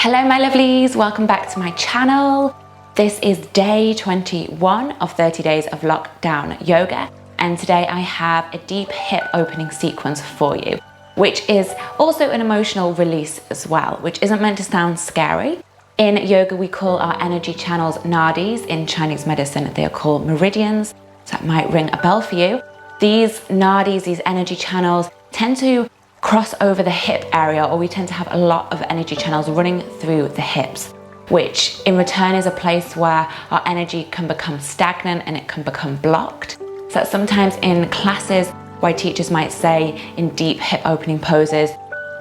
Hello my lovelies, welcome back to my channel. This is day 21 of 30 days of lockdown yoga, and today I have a deep hip opening sequence for you, which is also an emotional release as well, which isn't meant to sound scary. In yoga we call our energy channels nadis. In Chinese medicine they are called meridians, so that might ring a bell for you. These nadis, these energy channels, tend to cross over the hip area, or we tend to have a lot of energy channels running through the hips, which in return is a place where our energy can become stagnant and it can become blocked. So that sometimes in classes where teachers might say in deep hip opening poses,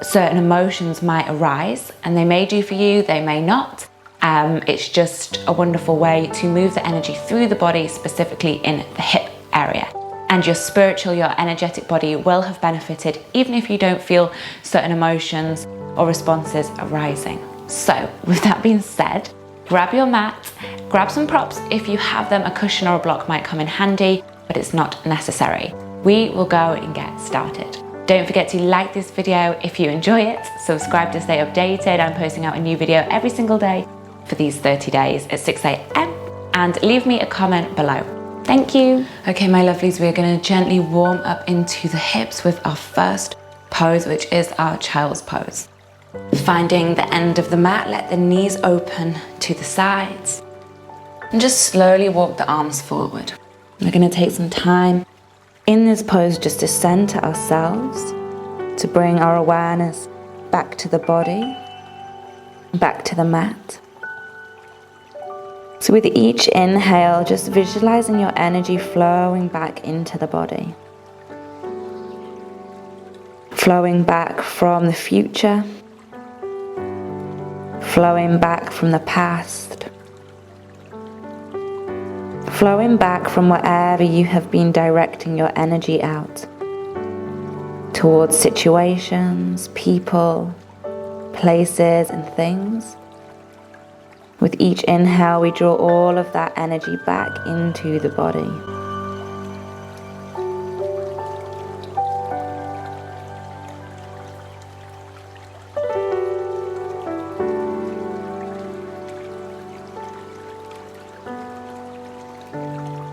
certain emotions might arise, and they may do for you, they may not. It's just a wonderful way to move the energy through the body, specifically in the hip area. And your spiritual, your energetic body will have benefited even if you don't feel certain emotions or responses arising. So with that being said, grab your mat, grab some props if you have them. A cushion or a block might come in handy, but it's not necessary. We will go and get started. Don't forget to like this video if you enjoy it, subscribe to stay updated. I'm posting out a new video every single day for these 30 days at 6 AM, and leave me a comment below. Thank you. Okay, my lovelies, we're going to gently warm up into the hips with our first pose, which is our child's pose. Finding the end of the mat, let the knees open to the sides, and just slowly walk the arms forward. We're going to take some time in this pose just to center ourselves, to bring our awareness back to the body, back to the mat. So with each inhale, just visualizing your energy flowing back into the body. Flowing back from the future, flowing back from the past, flowing back from wherever you have been directing your energy out, towards situations, people, places and things. With each inhale, we draw all of that energy back into the body.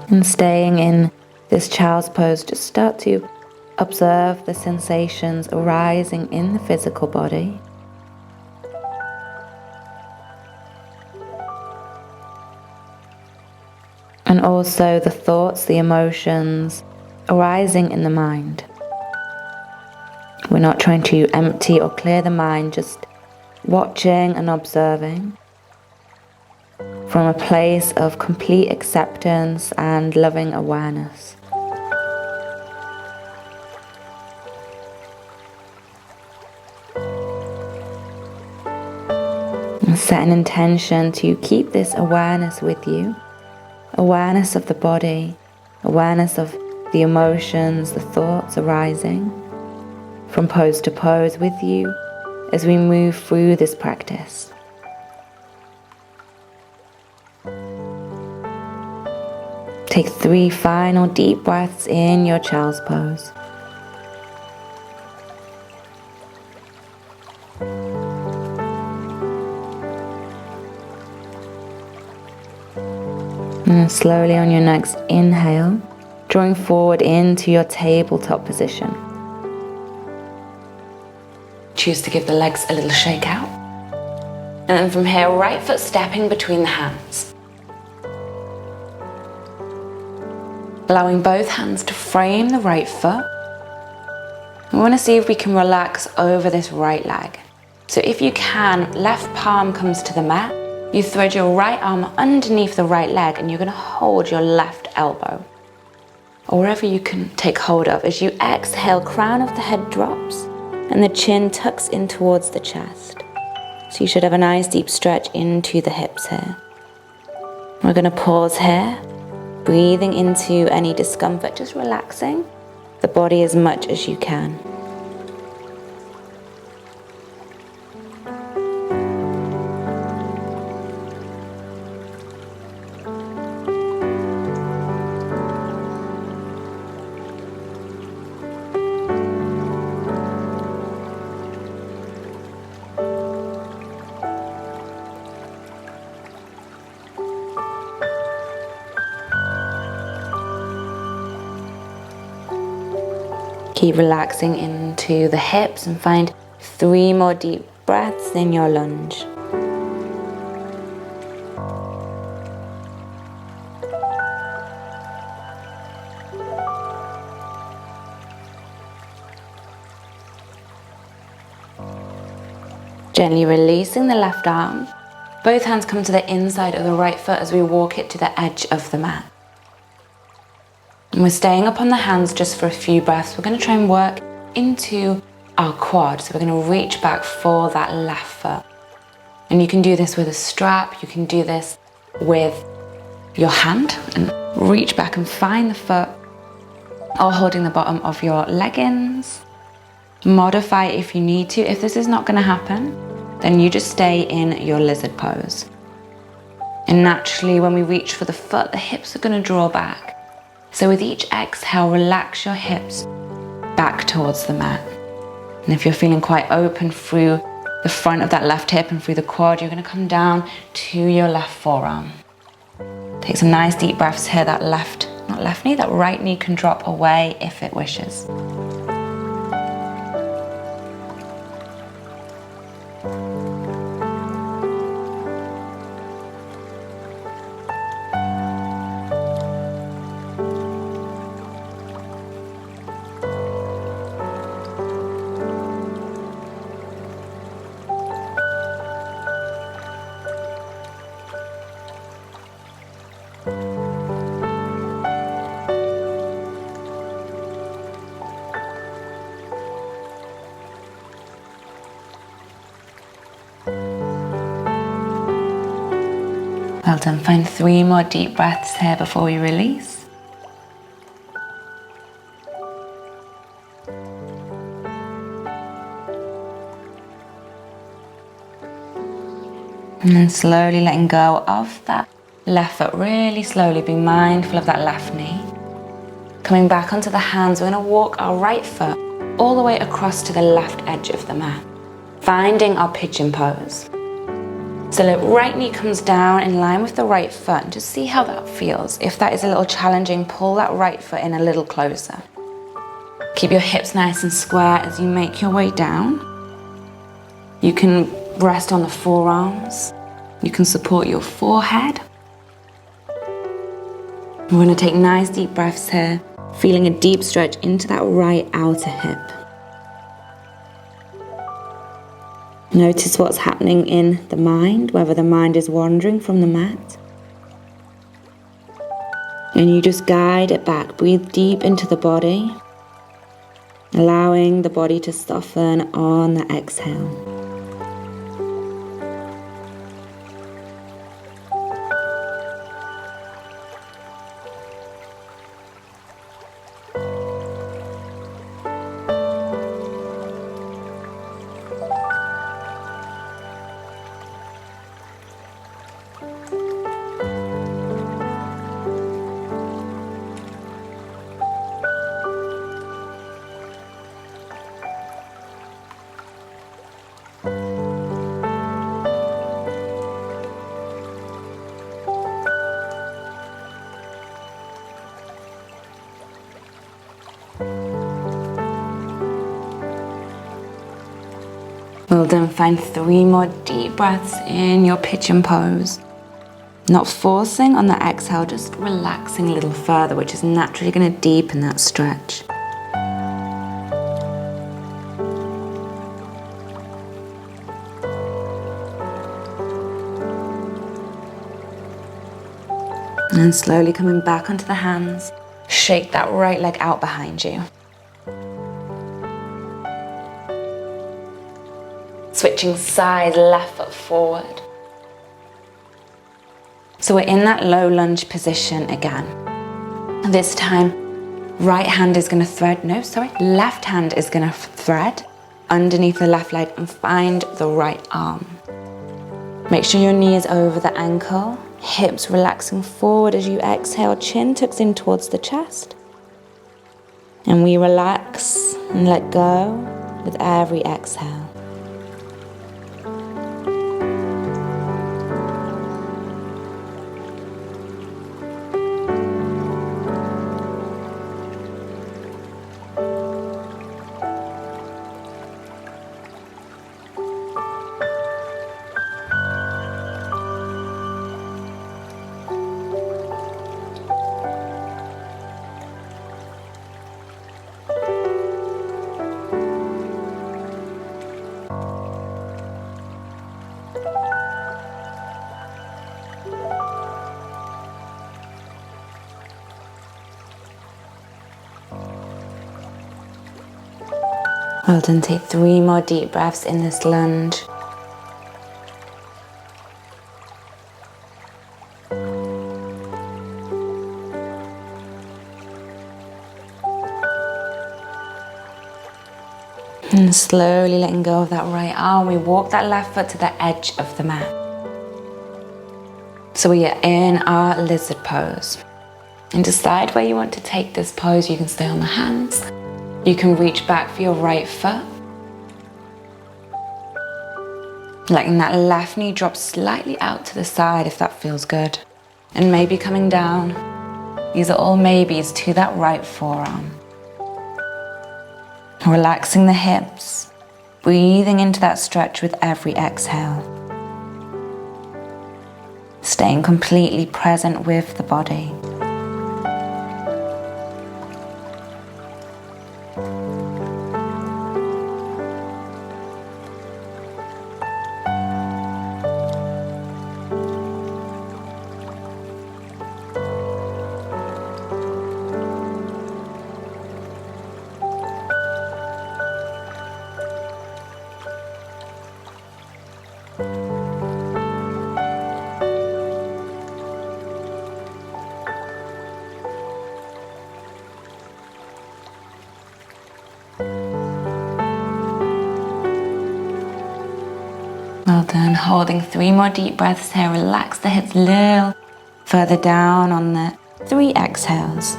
And staying in this child's pose, just start to observe the sensations arising in the physical body. And also the thoughts, the emotions arising in the mind. We're not trying to empty or clear the mind, just watching and observing from a place of complete acceptance and loving awareness. And set an intention to keep this awareness with you. Awareness of the body, awareness of the emotions, the thoughts arising from pose to pose with you as we move through this practice. Take 3 final deep breaths in your child's pose. And then slowly on your next inhale, drawing forward into your tabletop position. Choose to give the legs a little shake out. And then from here, right foot stepping between the hands. Allowing both hands to frame the right foot. We want to see if we can relax over this right leg. So if you can, left palm comes to the mat. You thread your right arm underneath the right leg, and you're going to hold your left elbow, or wherever you can take hold of. As you exhale, crown of the head drops and the chin tucks in towards the chest. So you should have a nice deep stretch into the hips here. We're going to pause here, breathing into any discomfort, just relaxing the body as much as you can. Keep relaxing into the hips and find 3 more deep breaths in your lunge. Gently releasing the left arm. Both hands come to the inside of the right foot as we walk it to the edge of the mat. And we're staying up on the hands just for a few breaths. We're going to try and work into our quad. So we're going to reach back for that left foot. And you can do this with a strap. You can do this with your hand and reach back and find the foot, or holding the bottom of your leggings. Modify if you need to. If this is not going to happen, then you just stay in your lizard pose. And naturally, when we reach for the foot, the hips are going to draw back. So with each exhale, relax your hips back towards the mat. And if you're feeling quite open through the front of that left hip and through the quad, you're going to come down to your left forearm. Take some nice deep breaths here. That right knee can drop away if it wishes. Well done. Find 3 more deep breaths here before we release. And then slowly letting go of that left foot, really slowly. Be mindful of that left knee. Coming back onto the hands, we're going to walk our right foot all the way across to the left edge of the mat, finding our pigeon pose. So the right knee comes down in line with the right foot, and just see how that feels. If that is a little challenging, pull that right foot in a little closer. Keep your hips nice and square as you make your way down. You can rest on the forearms. You can support your forehead. We're going to take nice deep breaths here, feeling a deep stretch into that right outer hip. Notice what's happening in the mind, whether the mind is wandering from the mat. And you just guide it back. Breathe deep into the body, allowing the body to soften on the exhale. Well done. Find 3 more deep breaths in your pigeon pose. Not forcing on the exhale, just relaxing a little further, which is naturally going to deepen that stretch. And slowly coming back onto the hands, shake that right leg out behind you. Switching sides, left foot forward. So we're in that low lunge position again. This time, left hand is going to thread underneath the left leg and find the right arm. Make sure your knee is over the ankle, hips relaxing forward as you exhale, chin tucks in towards the chest. And we relax and let go with every exhale. Well done, take 3 more deep breaths in this lunge. And slowly letting go of that right arm, we walk that left foot to the edge of the mat. So we are in our lizard pose. And decide where you want to take this pose. You can stay on the hands. You can reach back for your right foot. Letting that left knee drop slightly out to the side if that feels good. And maybe coming down. These are all maybes to that right forearm. Relaxing the hips. Breathing into that stretch with every exhale. Staying completely present with the body. Well done, holding 3 more deep breaths here. Relax the hips a little further down on the 3 exhales.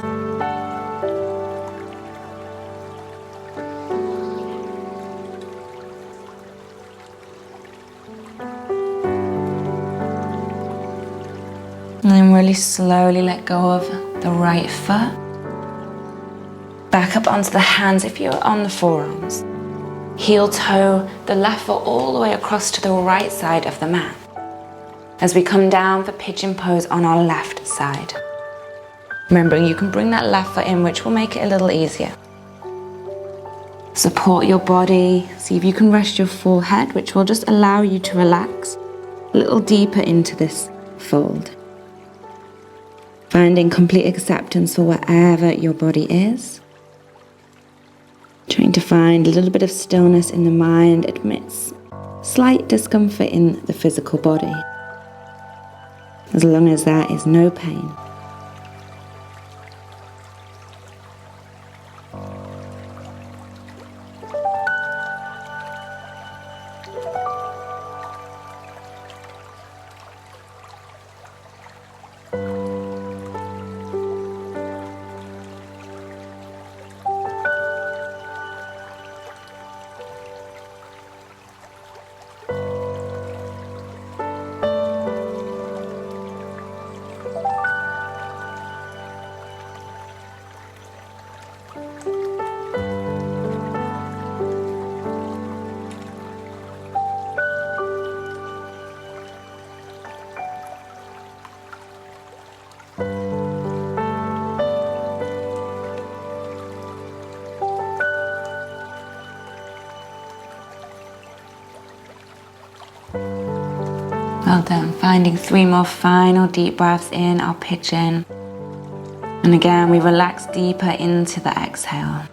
And then really slowly let go of the right foot. Back up onto the hands if you're on the forearms. Heel toe the left foot all the way across to the right side of the mat. As we come down for pigeon pose on our left side. Remembering you can bring that left foot in, which will make it a little easier. Support your body. See if you can rest your forehead, which will just allow you to relax a little deeper into this fold. Finding complete acceptance for wherever your body is. Trying to find a little bit of stillness in the mind amidst slight discomfort in the physical body. As long as there is no pain. Well done. Finding 3 more final deep breaths in our pigeon. And again, we relax deeper into the exhale.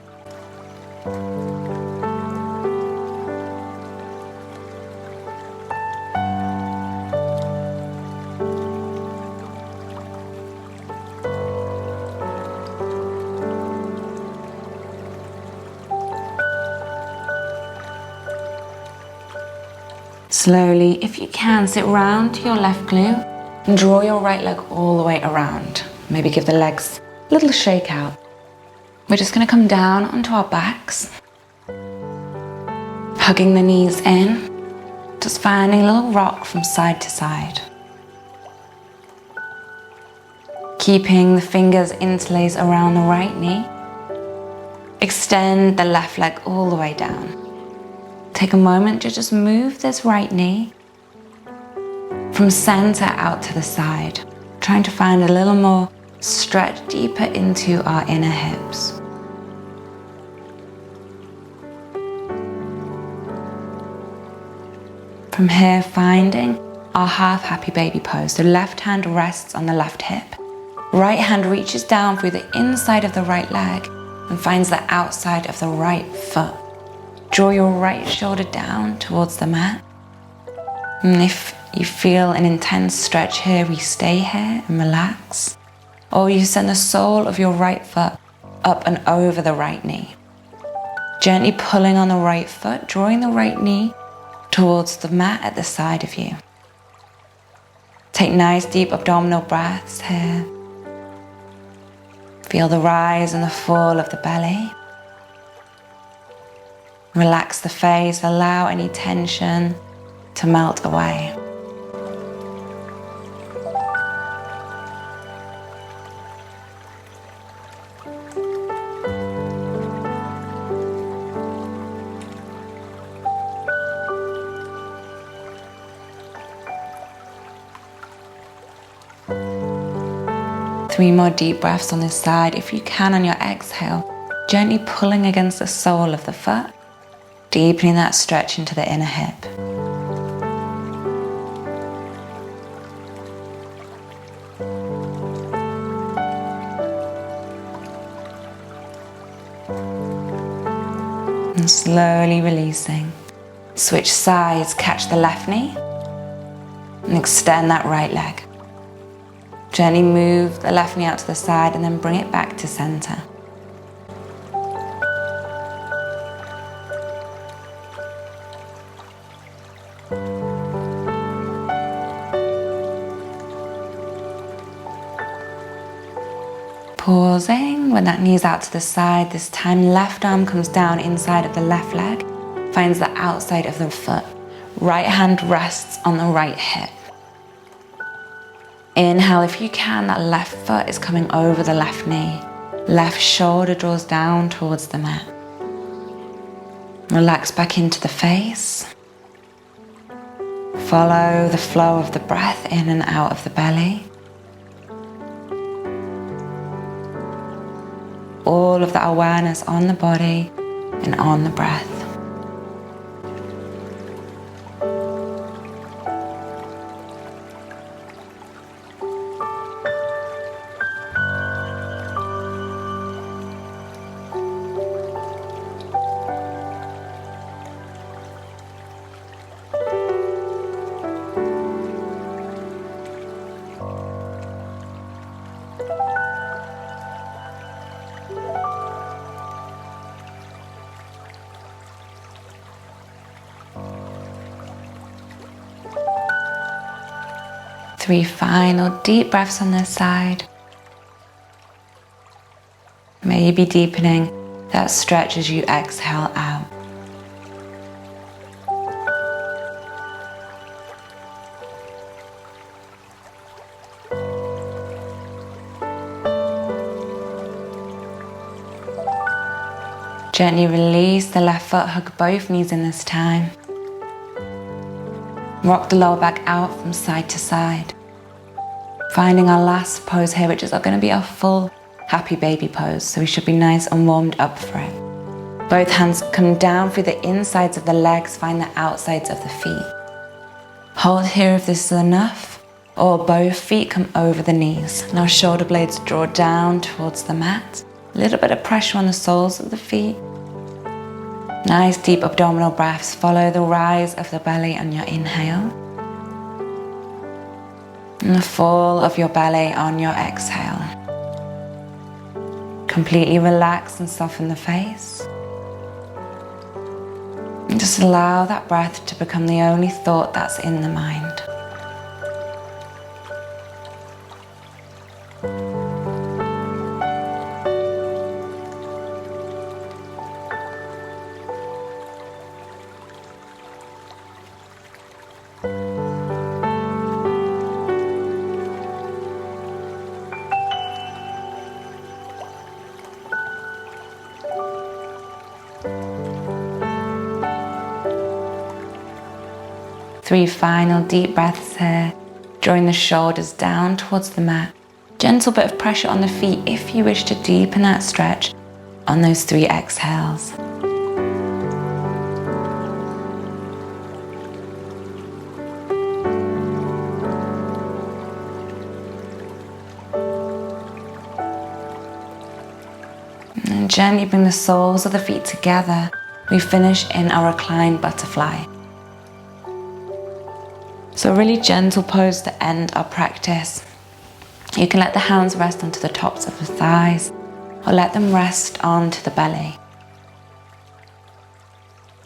Slowly, if you can, sit round to your left glute and draw your right leg all the way around. Maybe give the legs a little shake out. We're just going to come down onto our backs, hugging the knees in, just finding a little rock from side to side. Keeping the fingers interlaced around the right knee. Extend the left leg all the way down. Take a moment to just move this right knee from center out to the side, trying to find a little more stretch deeper into our inner hips. From here, finding our half happy baby pose. So left hand rests on the left hip. Right hand reaches down through the inside of the right leg and finds the outside of the right foot. Draw your right shoulder down towards the mat. And if you feel an intense stretch here, we stay here and relax. Or you send the sole of your right foot up and over the right knee. Gently pulling on the right foot, drawing the right knee towards the mat at the side of you. Take nice deep abdominal breaths here. Feel the rise and the fall of the belly. Relax the face, allow any tension to melt away. Three more deep breaths on this side. If you can, on your exhale, gently pulling against the sole of the foot, deepening that stretch into the inner hip. And slowly releasing. Switch sides, catch the left knee, and extend that right leg. Gently move the left knee out to the side and then bring it back to center. Pausing when that knee's out to the side. This time left arm comes down inside of the left leg, finds the outside of the foot. Right hand rests on the right hip. Inhale, if you can, that left foot is coming over the left knee. Left shoulder draws down towards the mat. Relax back into the face. Follow the flow of the breath in and out of the belly. All of that awareness on the body and on the breath. Three final deep breaths on this side. Maybe deepening that stretch as you exhale out. Gently release the left foot, hug both knees in this time. Rock the lower back out from side to side. Finding our last pose here, which is going to be our full happy baby pose. So we should be nice and warmed up for it. Both hands come down through the insides of the legs, find the outsides of the feet. Hold here if this is enough, or both feet come over the knees. Now shoulder blades draw down towards the mat. A little bit of pressure on the soles of the feet. Nice deep abdominal breaths. Follow the rise of the belly on your inhale. And the fall of your belly on your exhale. Completely relax and soften the face. And just allow that breath to become the only thought that's in the mind. Three final deep breaths here, drawing the shoulders down towards the mat. Gentle bit of pressure on the feet if you wish to deepen that stretch on those three exhales. gently bring the soles of the feet together. We finish in a reclined butterfly. So a really gentle pose to end our practice. You can let the hands rest onto the tops of the thighs or let them rest onto the belly.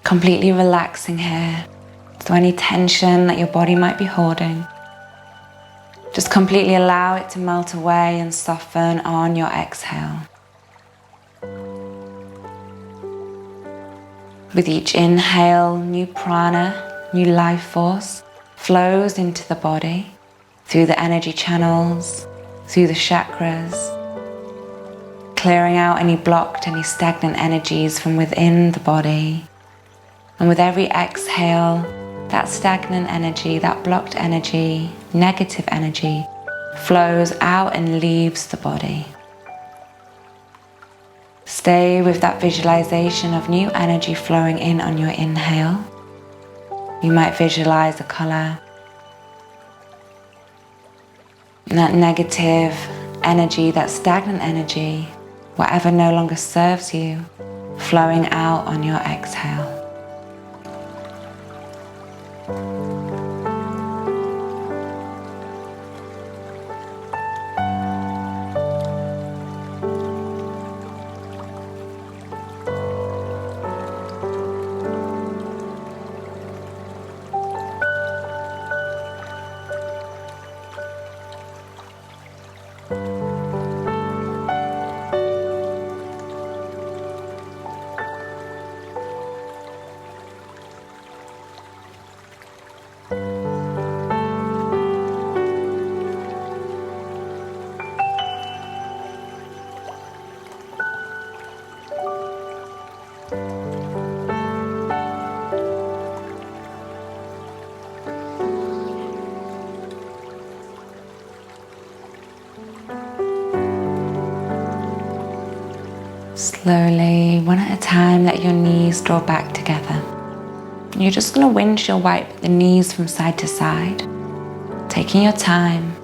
Completely relaxing here. So any tension that your body might be holding, just completely allow it to melt away and soften on your exhale. With each inhale, new prana, new life force flows into the body, through the energy channels, through the chakras, clearing out any blocked, any stagnant energies from within the body. And with every exhale, that stagnant energy, that blocked energy, negative energy, flows out and leaves the body. Stay with that visualization of new energy flowing in on your inhale. You might visualize a color. And that negative energy, that stagnant energy, whatever no longer serves you, flowing out on your exhale. Slowly, one at a time, let your knees draw back together. You're just going to windshield wipe the knees from side to side, taking your time.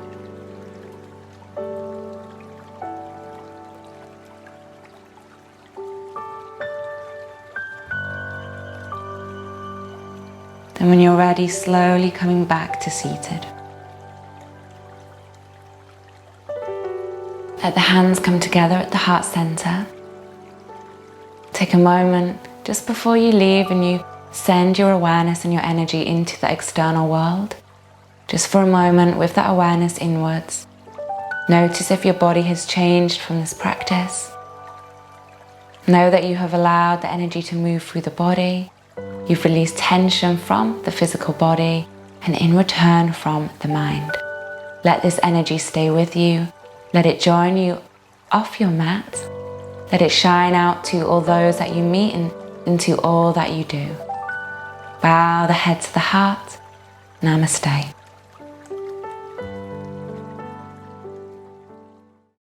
Then when you're ready, slowly coming back to seated. Let the hands come together at the heart center. Take a moment just before you leave and you send your awareness and your energy into the external world. Just for a moment with that awareness inwards. Notice if your body has changed from this practice. Know that you have allowed the energy to move through the body. You've released tension from the physical body and in return from the mind. Let this energy stay with you. Let it join you off your mat. Let it shine out to all those that you meet and into all that you do. Bow the head to the heart. Namaste.